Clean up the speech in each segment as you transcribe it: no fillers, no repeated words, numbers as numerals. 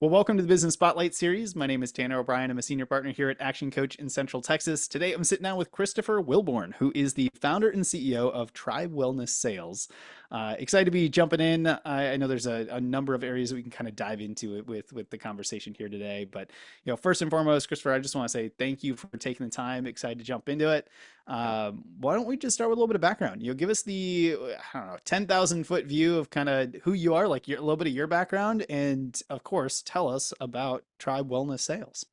Well, welcome to the Business Spotlight series. My name is Tanner O'Brien. I'm a senior partner here at Action Coach in Central Texas. Today, I'm sitting down with Christopher Wilbourn, who is the founder and CEO of Tribe Wellness Sales. Excited to be jumping in. I know there's a number of areas that we can kind of dive into it with the conversation here today. But first and foremost, Christopher, I just want to say thank you for taking the time. Excited to jump into it. Why don't we just start with a little bit of background? Give us the, I don't know, 10,000-foot view of kind of who you are, like a little bit of your background, and of course, tell us about Tribe Wellness Sales.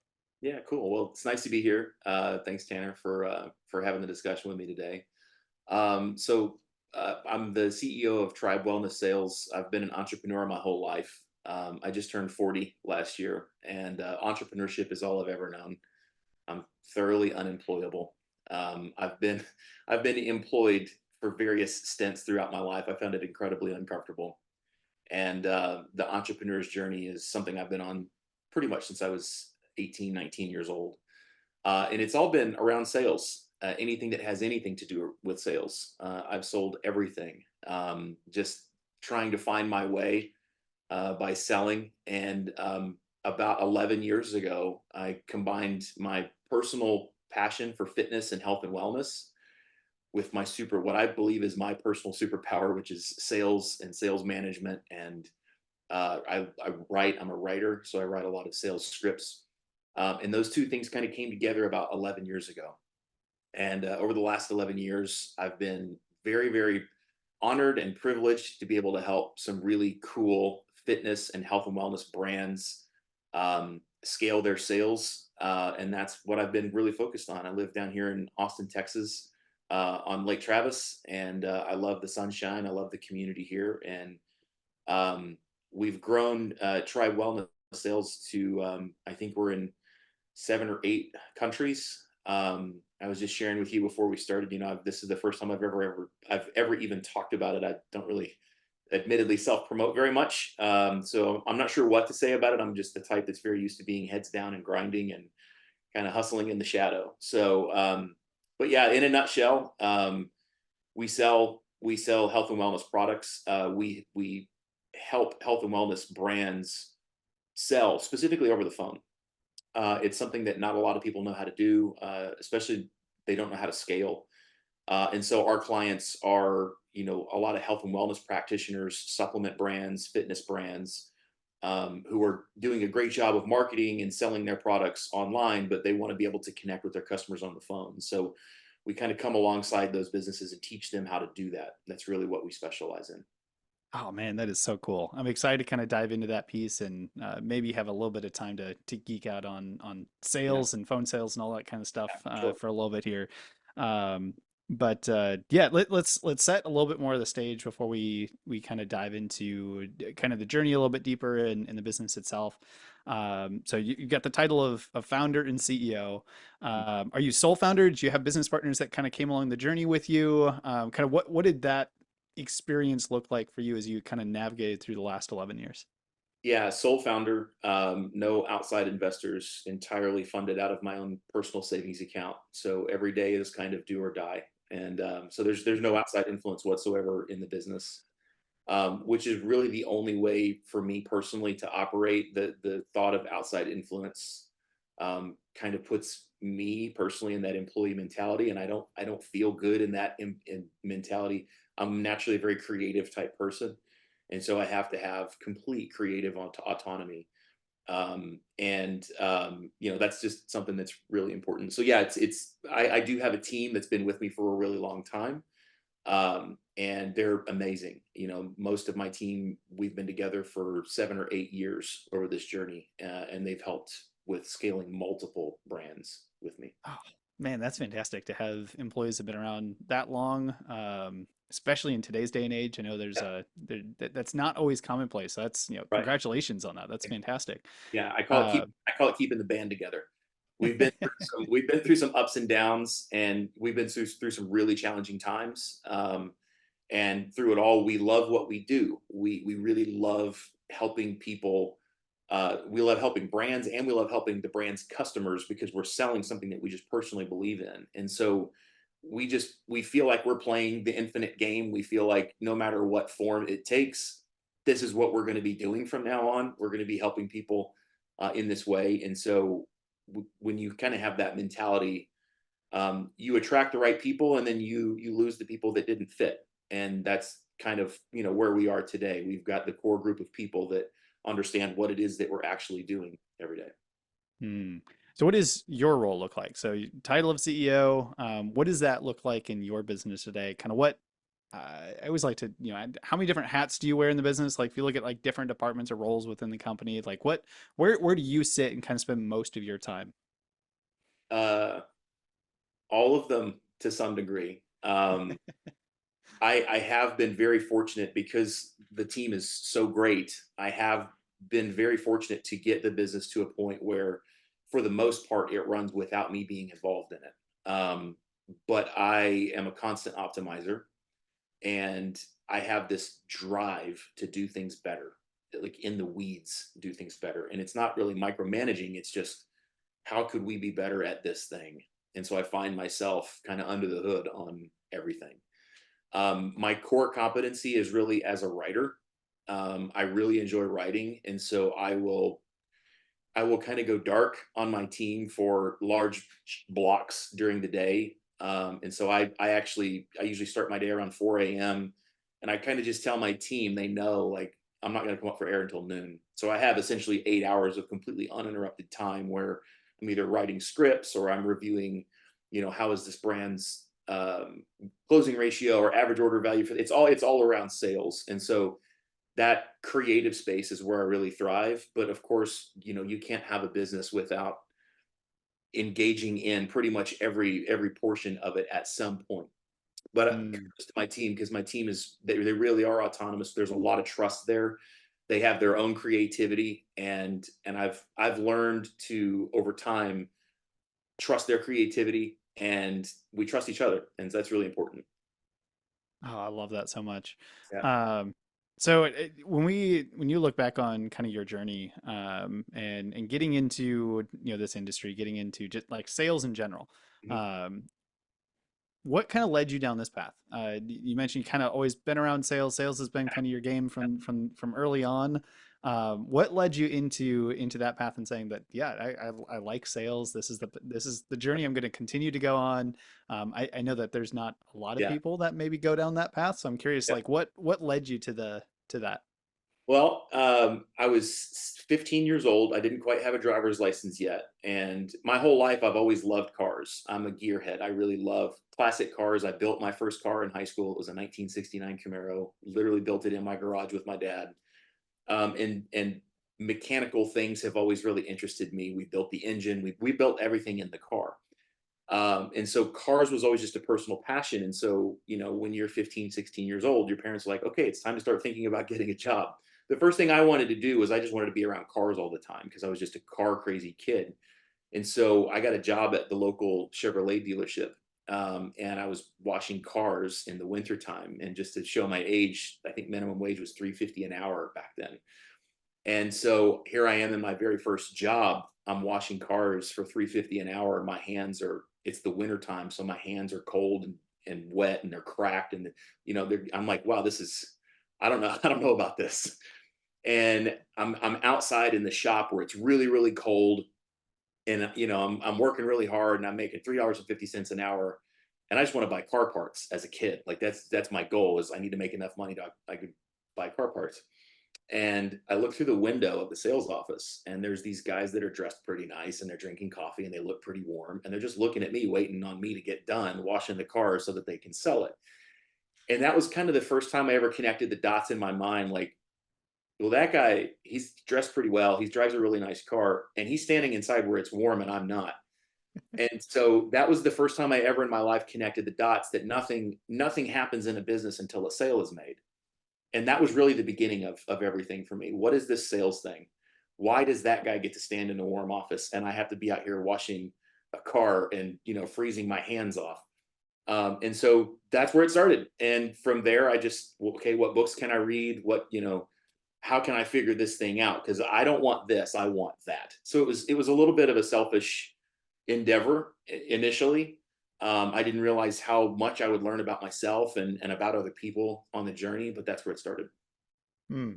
Yeah, cool. Well, it's nice to be here. Thanks, Tanner, for having the discussion with me today. I'm the CEO of Tribe Wellness Sales. I've been an entrepreneur my whole life. I just turned 40 last year, and entrepreneurship is all I've ever known. I'm thoroughly unemployable. I've been I've been employed for various stints throughout my life. I found it incredibly uncomfortable, and the entrepreneur's journey is something I've been on pretty much since I was 18, 19 years old. And it's all been around sales, anything that has anything to do with sales. I've sold everything, just trying to find my way by selling. And about 11 years ago, I combined my personal passion for fitness and health and wellness with what I believe is my personal superpower, which is sales and sales management. And I write, I'm a writer, so I write a lot of sales scripts. And those two things kind of came together about 11 years ago. And over the last 11 years, I've been very, very honored and privileged to be able to help some really cool fitness and health and wellness brands scale their sales. And that's what I've been really focused on. I live down here in Austin, Texas, on Lake Travis, and I love the sunshine. I love the community here. And we've grown Tribe Wellness Sales to, I think we're in 7 or 8 countries. I was just sharing with you before we started. This is the first time I've ever even talked about it. I don't really, admittedly, self promote very much, so I'm not sure what to say about it. I'm just the type that's very used to being heads down and grinding and kind of hustling in the shadow. But yeah, in a nutshell, we sell health and wellness products. We help health and wellness brands sell specifically over the phone. It's something that not a lot of people know how to do, especially they don't know how to scale. And so our clients are, a lot of health and wellness practitioners, supplement brands, fitness brands, who are doing a great job of marketing and selling their products online, but they want to be able to connect with their customers on the phone. So we kind of come alongside those businesses and teach them how to do that. That's really what we specialize in. Oh man, that is so cool. I'm excited to kind of dive into that piece and maybe have a little bit of time to geek out on Yeah, sales and phone sales and all that kind of stuff sure. for a little bit here. But yeah, let's set a little bit more of the stage before we kind of dive into kind of the journey a little bit deeper in the business itself. So you got the title of founder and CEO. Are you sole founder? Do you have business partners that kind of came along the journey with you? Kind of what did that experience look like for you as you kind of navigated through the last 11 years? Yeah, sole founder, no outside investors, entirely funded out of my own personal savings account. So every day is kind of do or die, and so there's no outside influence whatsoever in the business, which is really the only way for me personally to operate. The thought of outside influence kind of puts me personally in that employee mentality, and I don't feel good in that in mentality. I'm naturally a very creative type person, and so I have to have complete creative autonomy. That's just something that's really important. So yeah, I do have a team that's been with me for a really long time, and they're amazing. Most of my team, we've been together for 7 or 8 years over this journey, and they've helped with scaling multiple brands with me. Oh, man, that's fantastic to have employees that have been around that long, especially in today's day and age. I know Yeah, that's not always commonplace. So that's, right. congratulations on that. That's fantastic. Yeah, Uh, I call it keeping the band together. We've been through some ups and downs, and we've been through some really challenging times. And through it all, we love what we do. We really love helping people. We love helping brands, and we love helping the brand's customers because we're selling something that we just personally believe in. And so we feel like we're playing the infinite game. We feel like no matter what form it takes, this is what we're going to be doing from now on. We're going to be helping people in this way. And so when you kind of have that mentality, you attract the right people, and then you lose the people that didn't fit. And that's kind of where we are today. We've got the core group of people that understand what it is that we're actually doing every day. Hmm. So, what does your role look like? So, title of CEO. What does that look like in your business today? Kind of what I always like to, how many different hats do you wear in the business? Like, if you look at like different departments or roles within the company, like where do you sit and kind of spend most of your time? Uh, all of them to some degree. I have been very fortunate because the team is so great. I have been very fortunate to get the business to a point where, for the most part, it runs without me being involved in it. But I am a constant optimizer, and I have this drive to do things better, like in the weeds, do things better. And it's not really micromanaging, it's just how could we be better at this thing? And so I find myself kind of under the hood on everything. My core competency is really as a writer. I really enjoy writing, and so I will kind of go dark on my team for large blocks during the day. And so I usually start my day around 4 a.m. and I kind of just tell my team, they know, like, I'm not going to come up for air until noon. So I have essentially 8 hours of completely uninterrupted time where I'm either writing scripts or I'm reviewing, how is this brand's closing ratio or average order value for it's all around sales. And so that creative space is where I really thrive. But of course, you can't have a business without engaging in pretty much every portion of it at some point. But Hmm. kudos to my team, because my team they really are autonomous. There's a lot of trust there. They have their own creativity, and I've learned to, over time, trust their creativity, and we trust each other, and that's really important. Oh, I love that so much. Yeah. Um, so when you look back on kind of your journey, and getting into, this industry, getting into just like sales in general, Mhm. um, what kind of led you down this path? You mentioned you kind of always been around sales. Sales has been kind of your game from early on. What led you into that path and saying that, yeah, I like sales. This is the journey I'm going to continue to go on. I know that there's not a lot of Yeah. people that maybe go down that path, so I'm curious, Yeah. like what led you to that? Well, I was 15 years old. I didn't quite have a driver's license yet. And my whole life, I've always loved cars. I'm a gearhead. I really love classic cars. I built my first car in high school. It was a 1969 Camaro. Literally built it in my garage with my dad. And mechanical things have always really interested me. We built the engine. We built everything in the car. And so cars was always just a personal passion. And so, when you're 15, 16 years old, your parents are like, okay, it's time to start thinking about getting a job. The first thing I wanted to do was I just wanted to be around cars all the time because I was just a car crazy kid. And so I got a job at the local Chevrolet dealership. And I was washing cars in the wintertime. And just to show my age, I think minimum wage was 350 an hour back then. And so here I am in my very first job. I'm washing cars for 350 an hour. My hands are, it's the winter time, so my hands are cold and wet and they're cracked. And I'm like, wow, this is, I don't know, I don't know about this. And I'm outside in the shop where it's really, really cold. And I'm working really hard and I'm making $3.50 an hour. And I just want to buy car parts as a kid. Like that's my goal, is I need to make enough money to I could buy car parts. And I look through the window of the sales office, and there's these guys that are dressed pretty nice and they're drinking coffee and they look pretty warm. And they're just looking at me, waiting on me to get done washing the car so that they can sell it. And that was kind of the first time I ever connected the dots in my mind. Like, well, that guy, he's dressed pretty well. He drives a really nice car and he's standing inside where it's warm and I'm not. And so that was the first time I ever in my life connected the dots, that nothing happens in a business until a sale is made. And that was really the beginning of everything for me. What is this sales thing? Why does that guy get to stand in a warm office and I have to be out here washing a car and freezing my hands off? And so that's where it started. And from there, I just, okay, what books can I read? How can I figure this thing out? Because I don't want this, I want that. So it was a little bit of a selfish endeavor initially. I didn't realize how much I would learn about myself and about other people on the journey, but that's where it started. Hmm.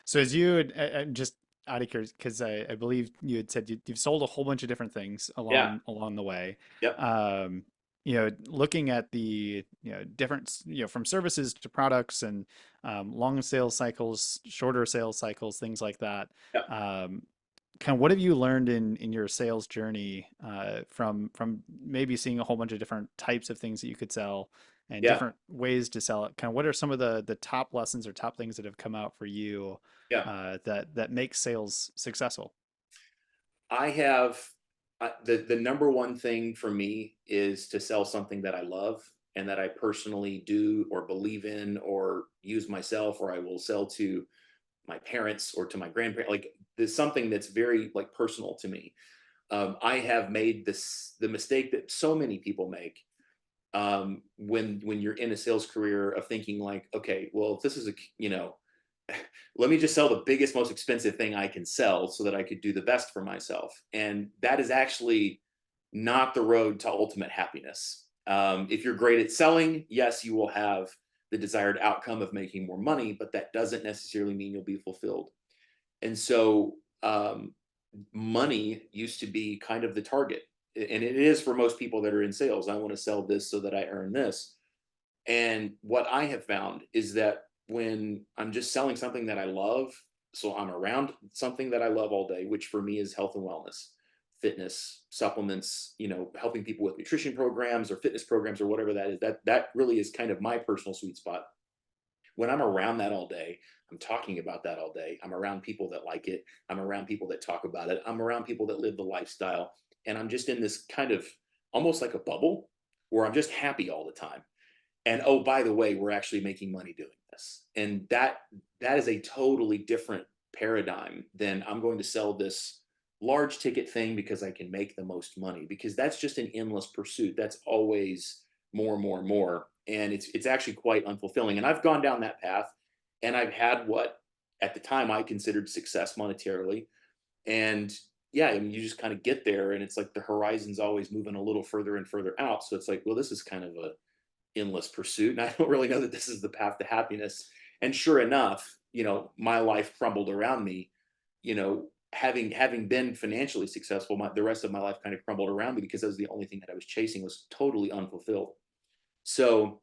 So as you just out of curiosity, because I believe you had said you've sold a whole bunch of different things Yeah. along the way. Yep. Um, looking at the different from services to products and long sales cycles, shorter sales cycles, things like that. Yep. Um, Kind of what have you learned in your sales journey from maybe seeing a whole bunch of different types of things that you could sell and Yeah. different ways to sell it? Kind of what are some of the top lessons or top things that have come out for you Yeah. that make sales successful? I have the number one thing for me is to sell something that I love and that I personally do or believe in or use myself, or I will sell to my parents or to my grandparents. Like there's something that's very like personal to me. I have made the mistake that so many people make when you're in a sales career of thinking like, okay, well, if this is let me just sell the biggest, most expensive thing I can sell so that I could do the best for myself. And that is actually not the road to ultimate happiness. If you're great at selling, yes, you will have the desired outcome of making more money, but that doesn't necessarily mean you'll be fulfilled. And so, money used to be kind of the target. And it is for most people that are in sales. I want to sell this so that I earn this. And what I have found is that when I'm just selling something that I love, so I'm around something that I love all day, which for me is health and wellness, fitness, supplements, helping people with nutrition programs or fitness programs or whatever that is, that really is kind of my personal sweet spot. When I'm around that all day, I'm talking about that all day. I'm around people that like it. I'm around people that talk about it. I'm around people that live the lifestyle. And I'm just in this kind of almost like a bubble where I'm just happy all the time. And oh, by the way, we're actually making money doing this. And that is a totally different paradigm than I'm going to sell this large ticket thing because I can make the most money, because that's just an endless pursuit. That's always more, more, more. And it's actually quite unfulfilling. And I've gone down that path and I've had what at the time I considered success monetarily. And yeah, I mean, you just kind of get there and it's like the horizon's always moving a little further and further out. So it's like, well, this is kind of a endless pursuit. And I don't really know that this is the path to happiness. And sure enough, my life crumbled around me, having been financially successful, the rest of my life kind of crumbled around me because that was the only thing that I was chasing, was totally unfulfilled. So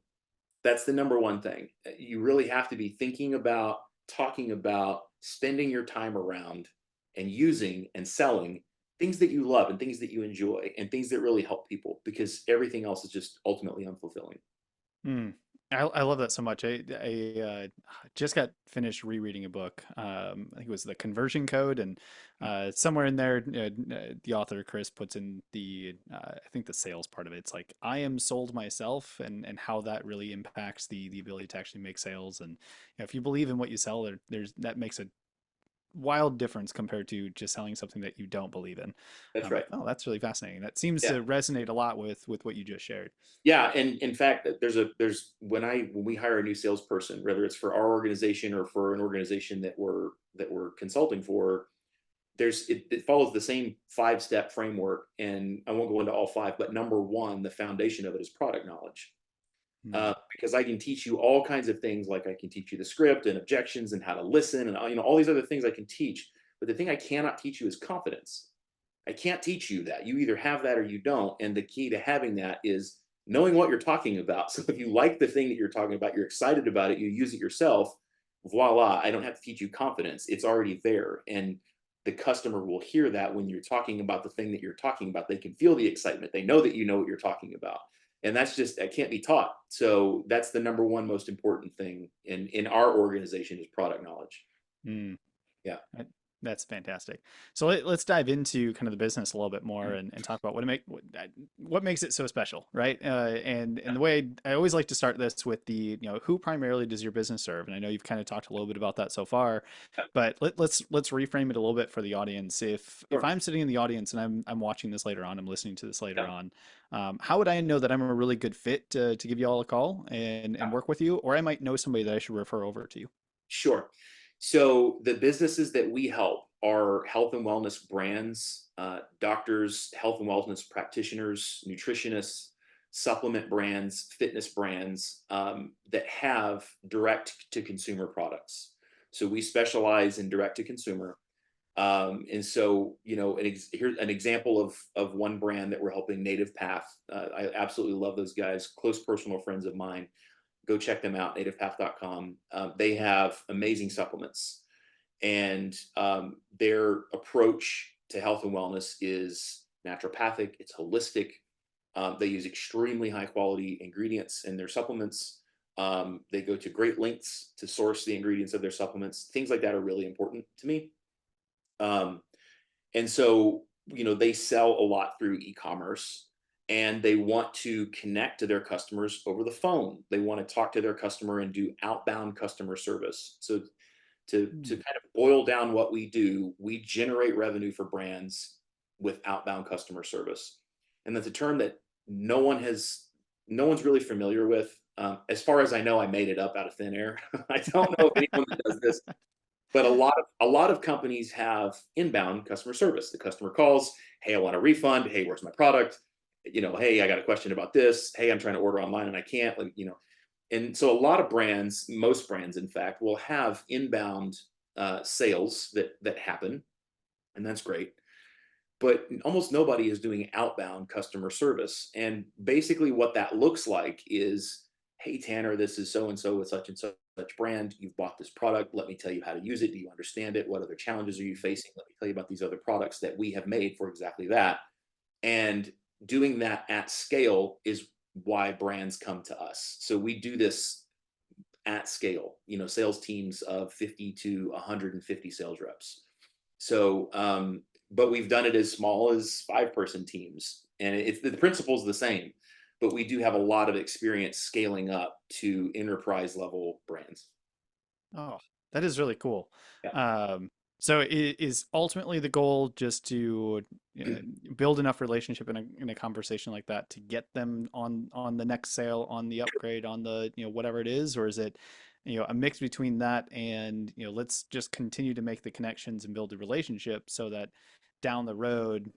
that's the number one thing. You really have to be thinking about, talking about, spending your time around and using and selling things that you love and things that you enjoy and things that really help people, because everything else is just ultimately unfulfilling. Mm. I love that so much. I just got finished rereading a book. I think it was The Conversion Code, and somewhere in there, the author Chris puts in I think the sales part of it. It's like I am sold myself, and how that really impacts the ability to actually make sales. And if you believe in what you sell, there's that makes a wild difference compared to just selling something that you don't believe in. That's I'm like, right. oh, that's really fascinating. That seems Yeah. to resonate a lot with what you just shared. Yeah, and in fact, there's when we hire a new salesperson, whether it's for our organization or for an organization that we're consulting for, it follows the same 5-step framework, and I won't go into all five, but number one, the foundation of it is product knowledge. Mm. Because I can teach you all kinds of things, like I can teach you the script and objections and how to listen and all these other things I can teach. But the thing I cannot teach you is confidence. I can't teach you that. You either have that or you don't. And the key to having that is knowing what you're talking about. So if you like the thing that you're talking about, you're excited about it, you use it yourself, voila, I don't have to teach you confidence. It's already there. And the customer will hear that when you're talking about the thing that you're talking about. They can feel the excitement. They know that you know what you're talking about. And that can't be taught. So that's the number one most important thing in our organization is product knowledge. Mm. Yeah. That- That's fantastic. So let's dive into kind of the business a little bit more and talk about what makes it so special, right? And the way I always like to start this with who primarily does your business serve? And I know you've kind of talked a little bit about that so far, but let's reframe it a little bit for the audience. If Sure. I'm sitting in the audience and I'm watching this later on, I'm listening to this later Yeah. on, how would I know that I'm a really good fit to give you all a call and work with you, or I might know somebody that I should refer over to you? Sure. So the businesses that we help are health and wellness brands, doctors, health and wellness practitioners, nutritionists, supplement brands, fitness brands that have direct to consumer products. So we specialize in direct to consumer. And so, here's an example of one brand that we're helping, Native Path. I absolutely love those guys, close personal friends of mine. Go check them out, nativepath.com. They have amazing supplements, and their approach to health and wellness is naturopathic, it's holistic. They use extremely high quality ingredients in their supplements. They go to great lengths to source the ingredients of their supplements. Things like that are really important to me. Um, and so, they sell a lot through e-commerce, and they want to connect to their customers over the phone. They want to talk to their customer and do outbound customer service. So to Mm. kind of boil down what we do, we generate revenue for brands with outbound customer service. And that's a term that no one's really familiar with. As far as I know, I made it up out of thin air. I don't know of anyone that does this, but a lot of companies have inbound customer service. The customer calls, hey, I want a refund. Hey, where's my product? Hey, I got a question about this. Hey, I'm trying to order online and I can't. And so a lot of brands, most brands, in fact, will have inbound sales that happen, and that's great. But almost nobody is doing outbound customer service. And basically, what that looks like is, hey, Tanner, this is so and so with such and such brand. You've bought this product. Let me tell you how to use it. Do you understand it? What other challenges are you facing? Let me tell you about these other products that we have made for exactly that. And doing that at scale is why brands come to us. So we do this at scale, sales teams of 50 to 150 sales reps. So, but we've done it as small as 5-person teams, and it's the principle's the same, but we do have a lot of experience scaling up to enterprise level brands. Oh, that is really cool. Yeah. So is ultimately the goal just to build enough relationship in a conversation like that to get them on the next sale, on the upgrade, on the whatever it is, or is it a mix between that and let's just continue to make the connections and build the relationship so that down the road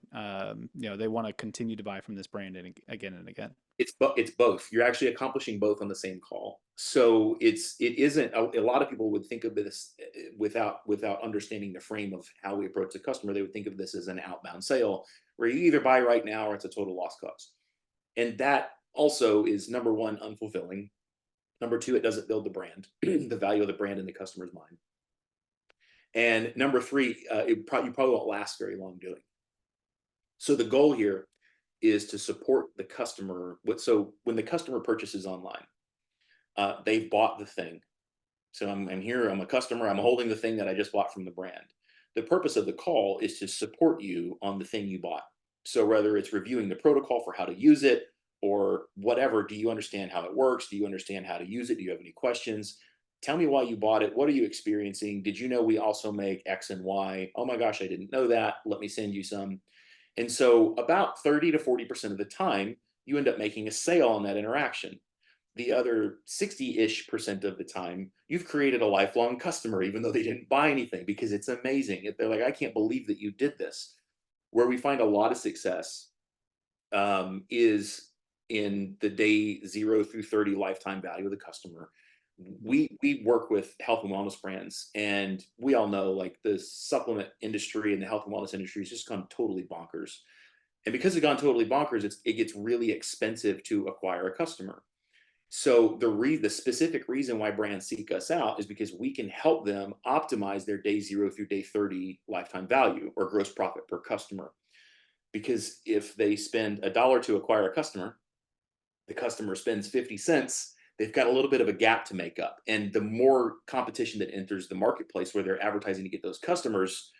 they want to continue to buy from this brand and again and again. It's both. You're actually accomplishing both on the same call. So it isn't a lot of people would think of this without understanding the frame of how we approach the customer. They would think of this as an outbound sale where you either buy right now or it's a total loss cost. And that also is, number one, unfulfilling. Number two, it doesn't build the brand, the value of the brand in the customer's mind. And number three, you probably won't last very long doing it. So the goal here is to support the customer. So when the customer purchases online, they've bought the thing. So I'm here, I'm a customer, I'm holding the thing that I just bought from the brand. The purpose of the call is to support you on the thing you bought. So whether it's reviewing the protocol for how to use it or whatever, do you understand how it works? Do you understand how to use it? Do you have any questions? Tell me why you bought it. What are you experiencing? Did you know we also make X and Y? Oh my gosh, I didn't know that. Let me send you some. And so about 30 to 40% of the time, you end up making a sale on that interaction. The other 60-ish percent of the time, you've created a lifelong customer, even though they didn't buy anything, because it's amazing. They're like, I can't believe that you did this. Where we find a lot of success is in the day 0 through 30 lifetime value of the customer. We work with health and wellness brands, and we all know, like, the supplement industry and the health and wellness industry has just gone totally bonkers. And because it's gone totally bonkers, it gets really expensive to acquire a customer. So the specific reason why brands seek us out is because we can help them optimize their day 0 through day 30 lifetime value or gross profit per customer. Because if they spend $1 to acquire a customer, the customer spends 50 cents, they've got a little bit of a gap to make up. And the more competition that enters the marketplace where they're advertising to get those customers,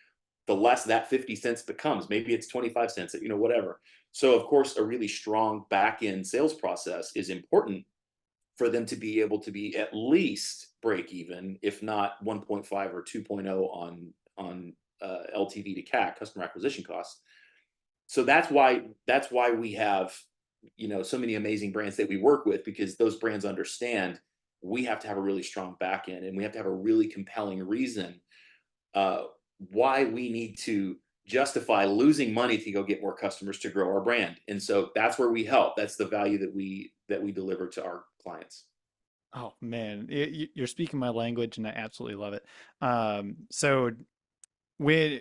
the less that 50 cents becomes. Maybe it's 25 cents, whatever. So of course, a really strong back end sales process is important for them to be able to be at least break even, if not 1.5 or 2.0 on LTV to CAC, customer acquisition costs. So that's why we have so many amazing brands that we work with, because those brands understand we have to have a really strong back end, and we have to have a really compelling reason uh, why we need to justify losing money to go get more customers to grow our brand. And so that's where we help. That's the value that we deliver to our clients. Oh man, you're speaking my language, and I absolutely love it. So When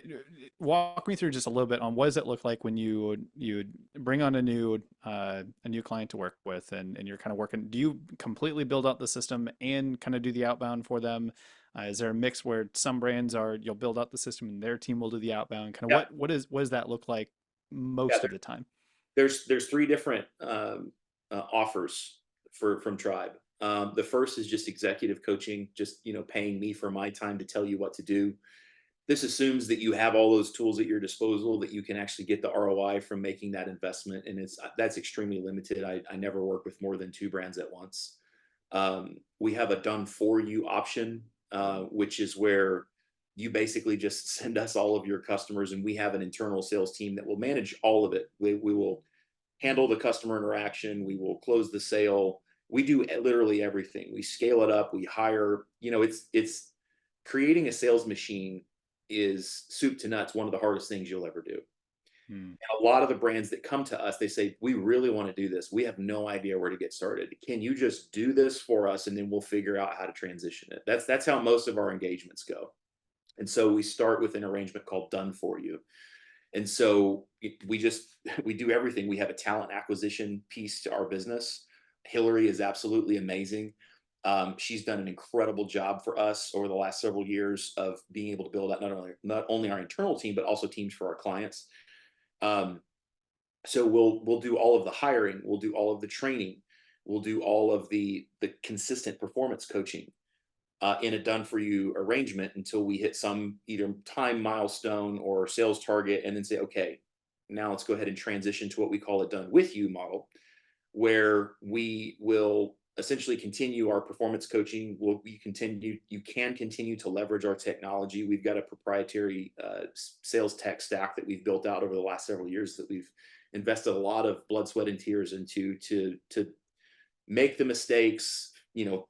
walk me through just a little bit on what does it look like when you would bring on a new client to work with, and you're kind of working. Do you completely build out the system and kind of do the outbound for them? Is there a mix where some brands are you'll build out the system and their team will do the outbound? Kind of Yeah, what does that look like yeah. most of the time? There's three different offers for from Tribe. The first is just executive coaching, just paying me for my time to tell you what to do. This assumes that you have all those tools at your disposal, that you can actually get the ROI from making that investment, and that's extremely limited. I never work with more than two brands at once. We have a done for you option, which is where you basically just send us all of your customers, and we have an internal sales team that will manage all of it. We will handle the customer interaction. We will close the sale. We do literally everything. We scale it up. We hire. It's creating a sales machine is soup to nuts one of the hardest things you'll ever do. Hmm. And a lot of the brands that come to us, they say, we really want to do this. We have no idea where to get started. Can you just do this for us, and then we'll figure out how to transition it? That's how most of our engagements go. And so we start with an arrangement called done for you. And so we just we do everything. We have a talent acquisition piece to our business. Hillary is absolutely amazing. She's done an incredible job for us over the last several years of being able to build out not only our internal team but also teams for our clients. Um, so we'll do all of the hiring, we'll do all of the training, we'll do all of the consistent performance coaching in a done for you arrangement until we hit some either time milestone or sales target, and then say, okay, now let's go ahead and transition to what we call a done with you model, where we will essentially continue our performance coaching. You can continue to leverage our technology. We've got a proprietary sales tech stack that we've built out over the last several years that we've invested a lot of blood, sweat, and tears into to make the mistakes,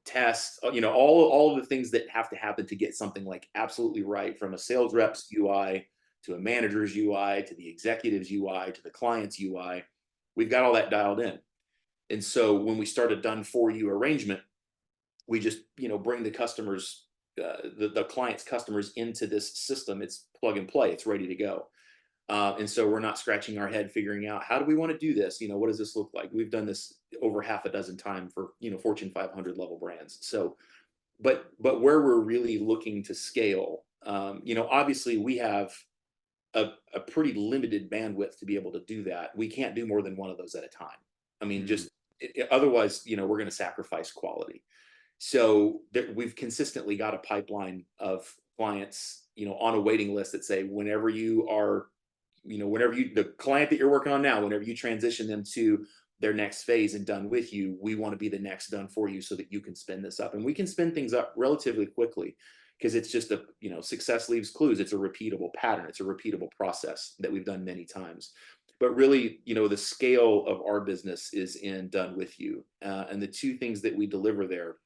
test, all of the things that have to happen to get something like absolutely right, from a sales rep's UI to a manager's UI to the executive's UI to the client's UI. We've got all that dialed in. And so when we start a done for you arrangement, we just bring the customers, the client's customers into this system. It's plug and play. It's ready to go. And so we're not scratching our head figuring out, how do we want to do this? What does this look like? We've done this over half a dozen times for Fortune 500 level brands. So, but where we're really looking to scale, obviously we have a pretty limited bandwidth to be able to do that. We can't do more than one of those at a time. I mean, Hmm. just otherwise, we're going to sacrifice quality. So we've consistently got a pipeline of clients, on a waiting list that say, whenever you are, the client that you're working on now, whenever you transition them to their next phase and done with you, we want to be the next done for you so that you can spin this up. And we can spin things up relatively quickly, because it's just success leaves clues. It's a repeatable pattern. It's a repeatable process that we've done many times. But really, the scale of our business is in done with you. And the two things that we deliver there,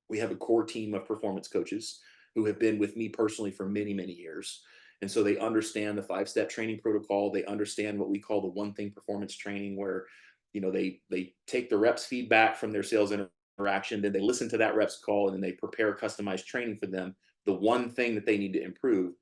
we have a core team of performance coaches who have been with me personally for many, many years. And so they understand the 5-step training protocol. They understand what we call the one thing performance training, where, they take the reps feedback from their sales interaction, then they listen to that reps call, and then they prepare customized training for them, the one thing that they need to improve.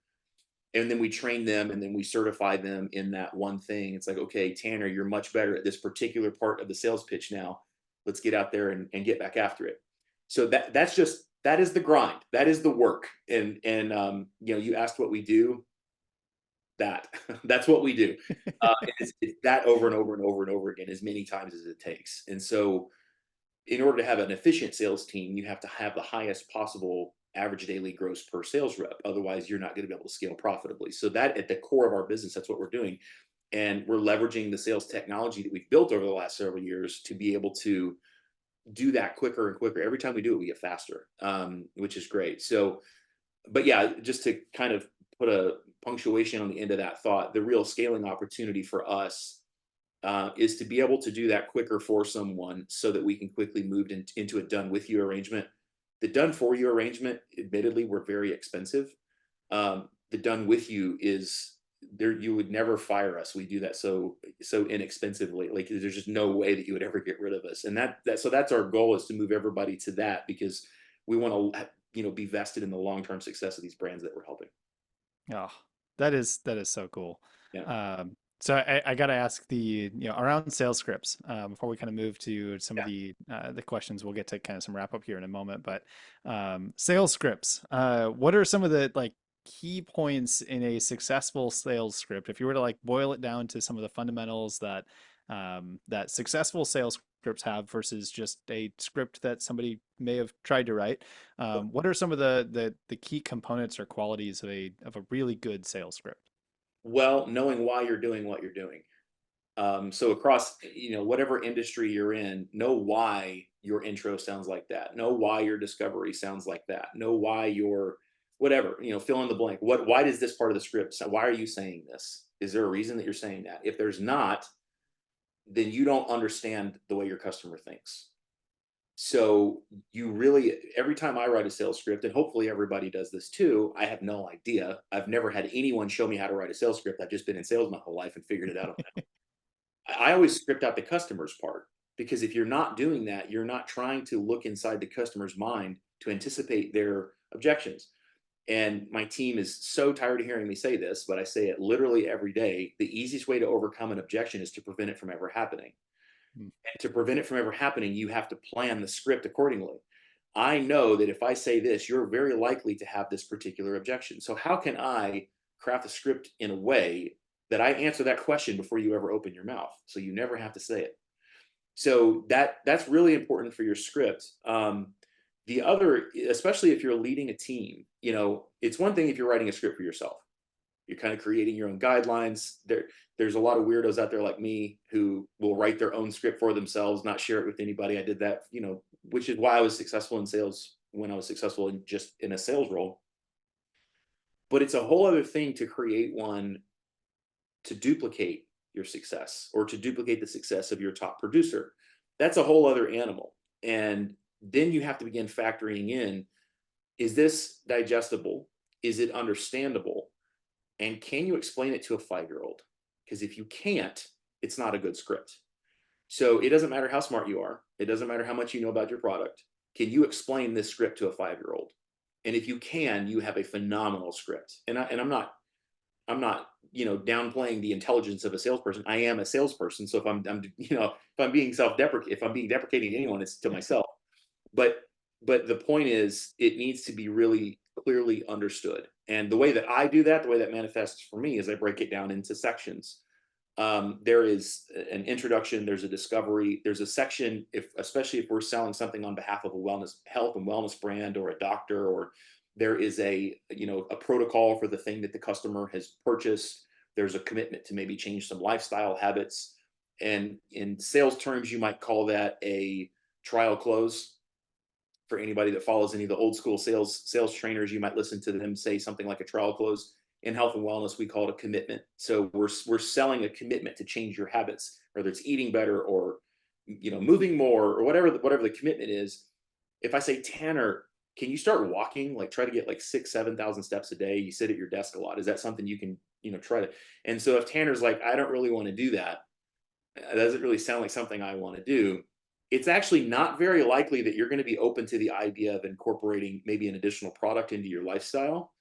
And then we train them, and then we certify them in that one thing. It's like, okay, Tanner, you're much better at this particular part of the sales pitch now. Let's get out there and get back after it. So that is the grind. That is the work. And you asked what we do. That's what we do. It's that over and over and over and over again, as many times as it takes. And so, in order to have an efficient sales team, you have to have the highest possible average daily gross per sales rep. Otherwise, you're not going to be able to scale profitably. So that at the core of our business, that's what we're doing. And we're leveraging the sales technology that we've built over the last several years to be able to do that quicker and quicker. Every time we do it, we get faster, which is great. So, but yeah, just to kind of put a punctuation on the end of that thought, the real scaling opportunity for us is to be able to do that quicker for someone so that we can quickly move into a done with you arrangement. The done for you arrangement, admittedly, were very expensive. The done with you is there. You would never fire us. We do that so inexpensively. Like, there's just no way that you would ever get rid of us. And so that's our goal, is to move everybody to that, because we want to be vested in the long-term success of these brands that we're helping. Oh. That is so cool. Yeah. So I got to ask around sales scripts before we kind of move to some of Yeah. the questions. We'll get to kind of some wrap up here in a moment, but sales scripts. What are some of the like key points in a successful sales script? If you were to like boil it down to some of the fundamentals that successful sales scripts have versus just a script that somebody may have tried to write, what are some of the key components or qualities of a really good sales script? Well, knowing why you're doing what you're doing. So across, whatever industry you're in, know why your intro sounds like that. Know why your discovery sounds like that. Know why your whatever, fill in the blank. Why does this part of the script, why are you saying this? Is there a reason that you're saying that? If there's not, then you don't understand the way your customer thinks. So you really, every time I write a sales script, and hopefully everybody does this too, I have no idea. I've never had anyone show me how to write a sales script. I've just been in sales my whole life and figured it out. I always script out the customer's part, because if you're not doing that, you're not trying to look inside the customer's mind to anticipate their objections. And my team is so tired of hearing me say this, but I say it literally every day. The easiest way to overcome an objection is to prevent it from ever happening. Mm, And to prevent it from ever happening, you have to plan the script accordingly. I know that if I say this, you're very likely to have this particular objection. So, how can I craft a script in a way that I answer that question before you ever open your mouth, so you never have to say it? So that's really important for your script. The other, especially if you're leading a team, it's one thing if you're writing a script for yourself. You're kind of creating your own guidelines. There's a lot of weirdos out there like me who will write their own script for themselves, not share it with anybody. I did that, which is why I was successful in sales when I was successful in just in a sales role. But it's a whole other thing to create one to duplicate your success or to duplicate the success of your top producer. That's a whole other animal. And then you have to begin factoring in, is this digestible? Is it understandable? And can you explain it to a 5-year-old? Because if you can't, it's not a good script. So it doesn't matter how smart you are. It doesn't matter how much you know about your product. Can you explain this script to a 5-year-old? And if you can, you have a phenomenal script. I'm not downplaying the intelligence of a salesperson. I am a salesperson, so if I'm being if I'm being deprecating to anyone, it's to myself. But the point is, it needs to be really clearly understood. And the way that I do that, the way that manifests for me, is I break it down into sections. There is an introduction, there's a discovery, there's a section, especially if we're selling something on behalf of a health and wellness brand or a doctor, or there is a protocol for the thing that the customer has purchased. There's a commitment to maybe change some lifestyle habits. And in sales terms, you might call that a trial close. For anybody that follows any of the old school sales trainers, you might listen to them say something like a trial close. In health and wellness, we call it a commitment. So we're selling a commitment to change your habits, whether it's eating better or moving more or whatever the commitment is. If I say, Tanner, can you start walking? Like, try to get like 6,000-7,000 steps a day. You sit at your desk a lot. Is that something you can try to? And so if Tanner's like, I don't really want to do that, it doesn't really sound like something I want to do, it's actually not very likely that you're going to be open to the idea of incorporating maybe an additional product into your lifestyle.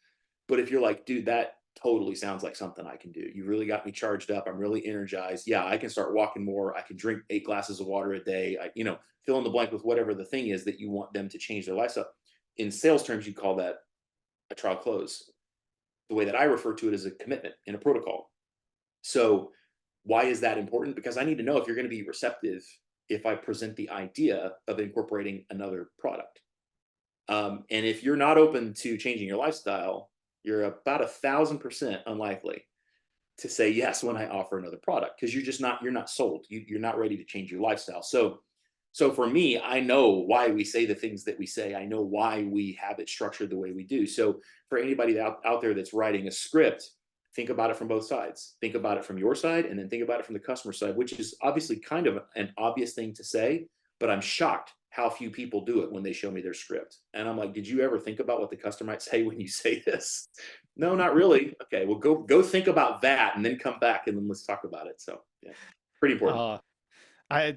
But if you're like, dude, that totally sounds like something I can do. You really got me charged up. I'm really energized. Yeah, I can start walking more. I can drink 8 glasses of water a day. Fill in the blank with whatever the thing is that you want them to change their lifestyle. In sales terms, you call that a trial close. The way that I refer to it is a commitment in a protocol. So why is that important? Because I need to know if you're going to be receptive if I present the idea of incorporating another product. And if you're not open to changing your lifestyle, you're about 1,000% unlikely to say yes when I offer another product, because you're not sold. You're not ready to change your lifestyle. So for me, I know why we say the things that we say. I know why we have it structured the way we do. So for anybody out there that's writing a script, think about it from both sides. Think about it from your side, and then think about it from the customer side, which is obviously kind of an obvious thing to say, but I'm shocked how few people do it when they show me their script. And I'm like, did you ever think about what the customer might say when you say this? No, not really. Okay, well, go think about that, and then come back, and then let's talk about it. So yeah, pretty important. Uh, I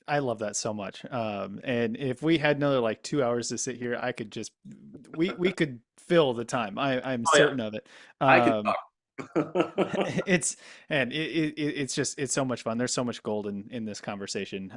I love that so much. And if we had another like 2 hours to sit here, I could just we could fill the time. I'm Oh yeah, certain of it. I can Um, talk. It's and it's just it's so much fun. There's so much gold in this conversation.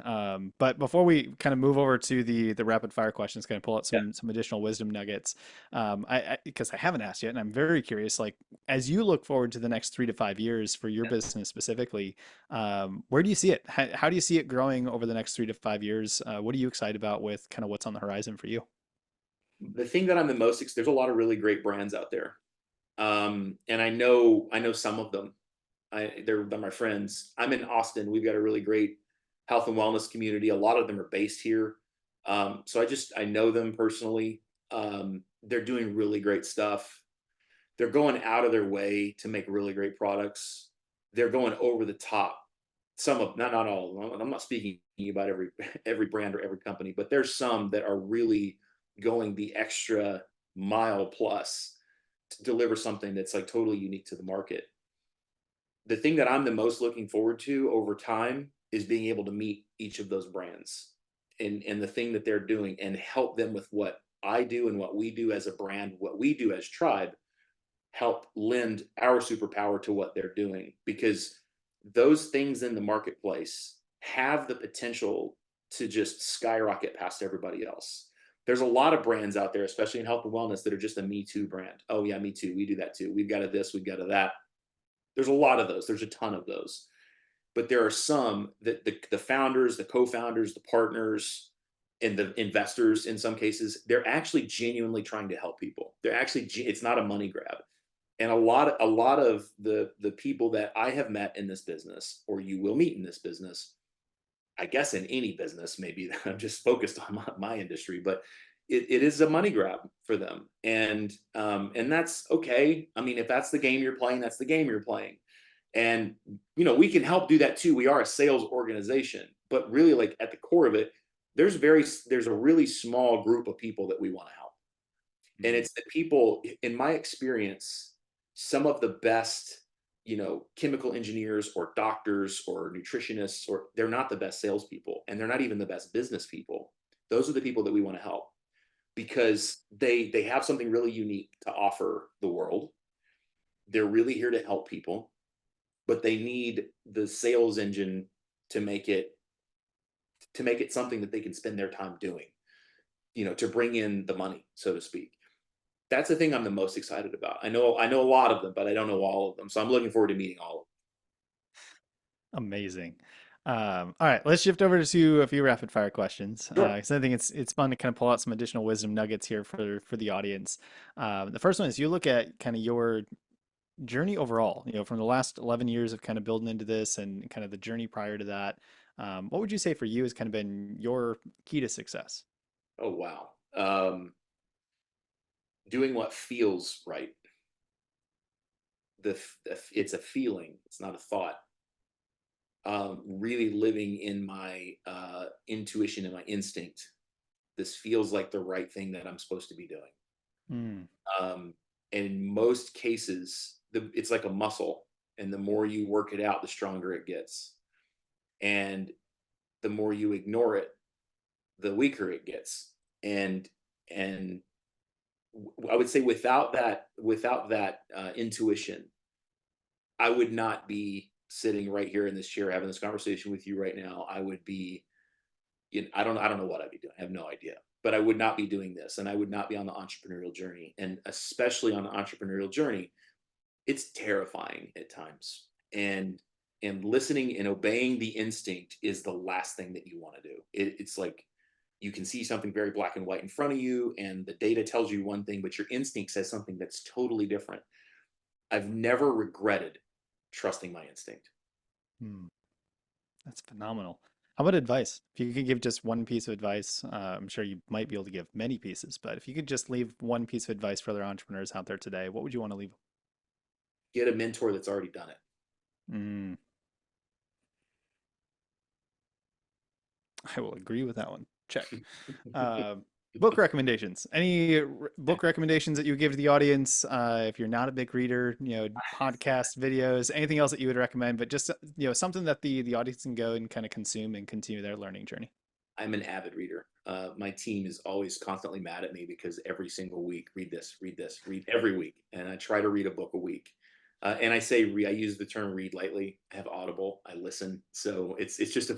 But before we kind of move over to the rapid fire questions, kind of pull out Yeah. some additional wisdom nuggets. I because I haven't asked yet, and I'm very curious. Like as you look forward to the next 3 to 5 years for your business specifically, where do you see it? How do you see it growing over the next 3 to 5 years? What are you excited about with kind of what's on the horizon for you? The thing that I'm the most there's a lot of really great brands out there. And I know some of them. They're my friends. I'm in Austin. We've got a really great health and wellness community. A lot of them are based here. So I know them personally. They're doing really great stuff. They're going out of their way to make really great products. They're going over the top. Some of not all of them. I'm not speaking about every brand or every company, but there's some that are really going the extra mile plus to deliver something that's like totally unique to the market. The thing that I'm the most looking forward to over time is being able to meet each of those brands and the thing that they're doing and help them with what I do and what we do as a brand, what we do as Tribe, help lend our superpower to what they're doing because those things in the marketplace have the potential to just skyrocket past everybody else. There's a lot of brands out there, especially in health and wellness, that are just a Me Too brand. Oh, yeah, me too. We do that too. We've got a this, we've got a that. There's a lot of those. There's a ton of those. But there are some that the founders, the co founders, the partners, and the investors in some cases, they're actually genuinely trying to help people. They're actually, it's not a money grab. And a lot of the people that I have met in this business, or you will meet in this business, I guess in any business, maybe I'm just focused on my industry, but it is a money grab for them, and that's okay. I mean, if that's the game you're playing, that's the game you're playing, and we can help do that too. We are a sales organization, but really, like at the core of it, there's a really small group of people that we want to help, and Mm. it's the people, in my experience, some of the best, chemical engineers or doctors or nutritionists, or they're not the best salespeople and they're not even the best business people. Those are the people that we want to help because they have something really unique to offer the world. They're really here to help people, but they need the sales engine to make it something that they can spend their time doing, to bring in the money, so to speak. That's the thing I'm the most excited about. I know a lot of them, but I don't know all of them. So I'm looking forward to meeting all of Amazing. All right, let's shift over to a few rapid fire questions. them. Sure. 'Cause I think it's fun to kind of pull out some additional wisdom nuggets here for the audience. The first one is you look at kind of your journey overall. From the last 11 years of kind of building into this and kind of the journey prior to that. What would you say for you has kind of been your key to success? Oh wow. Doing what feels right. It's a feeling. It's not a thought. Really living in my intuition and my instinct. This feels like the right thing that I'm supposed to be doing. Mm, Um, and in most cases, it's like a muscle, and the more you work it out, the stronger it gets. And the more you ignore it, the weaker it gets. And I would say without that intuition, I would not be sitting right here in this chair having this conversation with you right now. I would be, I don't know what I'd be doing. I have no idea. But I would not be doing this, and I would not be on the entrepreneurial journey. And especially on the entrepreneurial journey, it's terrifying at times. And listening and obeying the instinct is the last thing that you want to do. It's like you can see something very black and white in front of you, and the data tells you one thing, but your instinct says something that's totally different. I've never regretted trusting my instinct. mm, that's phenomenal. How about advice? If you could give just one piece of advice, I'm sure you might be able to give many pieces, but if you could just leave one piece of advice for other entrepreneurs out there today, what would you want to leave? Get a mentor that's already done it. Mm, I will agree with that one. Check. Uh, book recommendations. Any book recommendations that you would give to the audience? If you're not a big reader, podcasts, videos, anything else that you would recommend, but just something that the audience can go and kind of consume and continue their learning journey. I'm an avid reader. My team is always constantly mad at me because every single week, read this, read this, read every week. And I try to read a book a week. And I use the term read lightly. I have Audible. I listen, so it's just a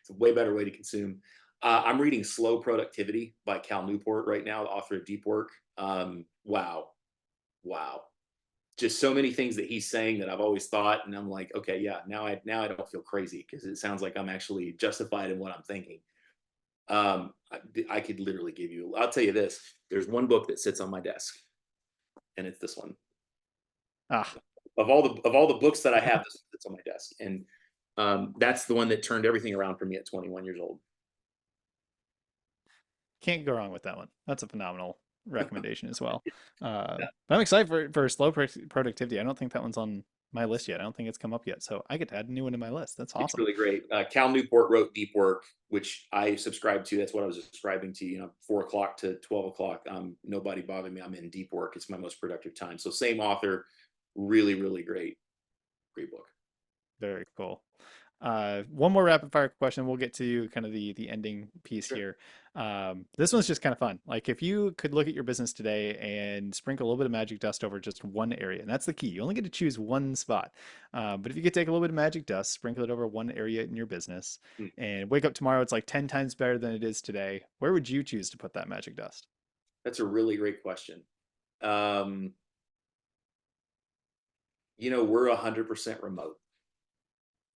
it's a way better way to consume. I'm reading Slow Productivity by Cal Newport right now, the author of Deep Work. Wow, wow, just so many things that he's saying that I've always thought, and I'm like, okay, yeah, now I don't feel crazy because it sounds like I'm actually justified in what I'm thinking. I could literally give you. I'll tell you this. There's one book that sits on my desk, and it's this one. Ah, Of all the books that I have, this one sits on my desk, and that's the one that turned everything around for me at 21 years old. can't go wrong with that one. That's a phenomenal recommendation as well. But I'm excited for productivity. I don't think that one's on my list yet. I don't think it's come up yet. So I get to add a new one to my list. That's It's awesome. really great. Cal Newport wrote Deep Work, which I subscribe to. That's what I was subscribing to. 4 o'clock to 12 o'clock. Nobody bothered me. I'm in deep work. It's my most productive time. So same author, really, really great book. Very cool. One more rapid fire question. We'll get to kind of the ending piece Sure. here. This one's just kind of fun. Like if you could look at your business today and sprinkle a little bit of magic dust over just one area, and that's the key. You only get to choose one spot. But if you could take a little bit of magic dust, sprinkle it over one area in your business, Hmm. and wake up tomorrow, it's like 10 times better than it is today. Where would you choose to put that magic dust? That's a really great question. Um, we're 100% remote,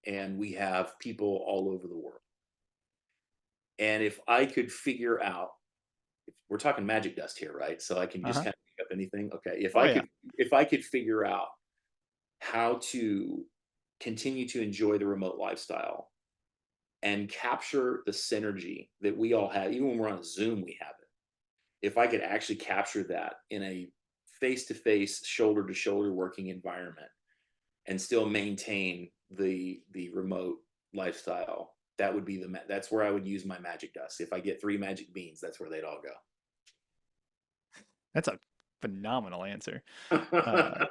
and we have people all over the world. And if I could figure out, if we're talking magic dust here, right? So I can just Uh-huh. kind of pick up anything. Okay. If Oh I yeah. could, if I could figure out how to continue to enjoy the remote lifestyle and capture the synergy that we all have, even when we're on a Zoom, we have it. If I could actually capture that in a face to face, shoulder to shoulder working environment and still maintain the remote lifestyle, that would be that's where I would use my magic dust. If I get three magic beans, that's where they'd all That's a phenomenal answer. go. Uh,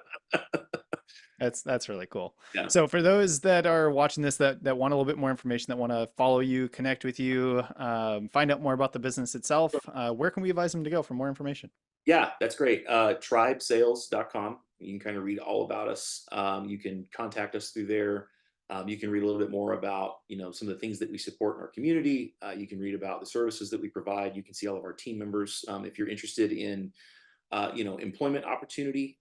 that's really cool. Yeah. So for those that are watching this that want a little bit more information, that want to follow you, connect with you, find out more about the business itself, where can we advise them to go for more information? Yeah, that's great. Tribesales.com. You can kind of read all about us. You can contact us through there. You can read a little bit more about, some of the things that we support in our community. You can read about the services that we provide. You can see all of our team members. If you're interested in, employment opportunity,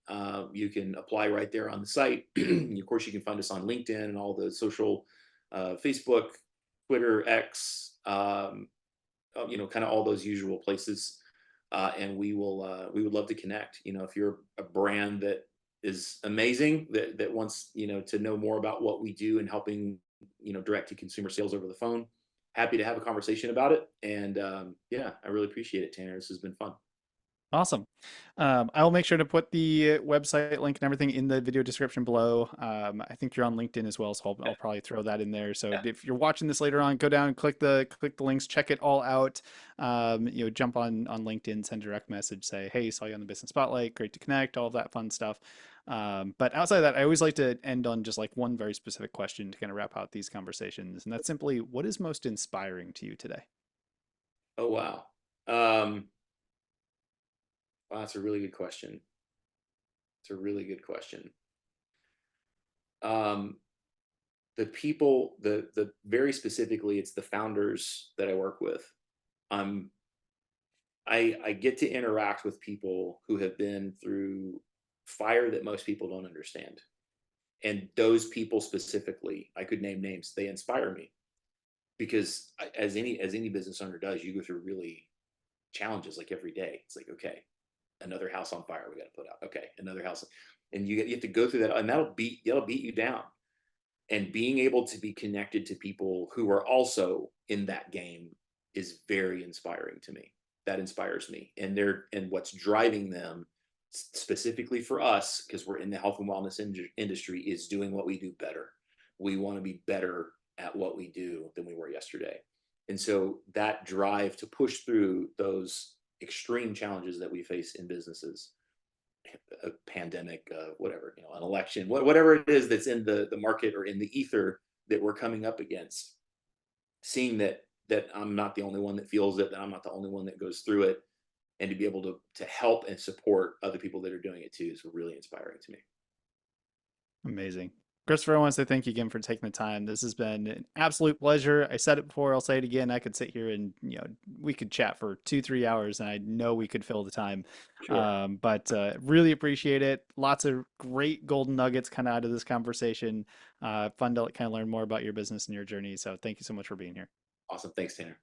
you can apply right there on the site. Of course, you can find us on LinkedIn and all the social, Facebook, Twitter, X, kind of all those usual places. And we would love to connect. If you're a brand that is amazing, that wants, to know more about what we do and helping, direct to consumer sales over the phone, happy to have a conversation about it. And yeah, I really appreciate it, Tanner. This has been fun. Awesome. I'll make sure to put the website link and everything in the video description below. I think you're on LinkedIn as well, so I'll probably throw that in there. So Yeah. if you're watching this later on, go down, click the links, check it all out. Jump on LinkedIn, send a direct message, say, hey, saw you on the Business Spotlight, great to connect, all of that fun stuff. But outside of that, I always like to end on just like one very specific question to kind of wrap out these conversations, and that's simply, what is most inspiring to you today? Oh wow. Um, wow, that's a really good question. It's a really good question. Um, the people, the very specifically, it's the founders that I work with. Um, I get to interact with people who have been through fire that most people don't understand. And those people specifically, I could name names, they inspire me because as any business owner does, you go through really challenges like every day. It's like, okay, another house on fire we got to put out. Okay, another house, and you have to go through that, and that'll beat you down. And being able to be connected to people who are also in that game is very inspiring to me. That inspires me, and what's driving them specifically for us, because we're in the health and wellness industry, is doing what we do better. We want to be better at what we do than we were yesterday. And so that drive to push through those extreme challenges that we face in businesses, a pandemic, whatever, an election, whatever it is that's in the market or in the ether that we're coming up against, seeing that I'm not the only one that feels it, that I'm not the only one that goes through it, and to be able to help and support other people that are doing it too is really inspiring to me. Amazing. Christopher, I want to say thank you again for taking the time. This has been an absolute pleasure. I said it before, I'll say it again. I could sit here and, we could chat for 2, 3 hours and I know we could fill the time. Sure. But really appreciate it. Lots of great golden nuggets kind of out of this conversation. Fun to kind of learn more about your business and your journey. So thank you so much for being here. Awesome. Thanks, Tanner.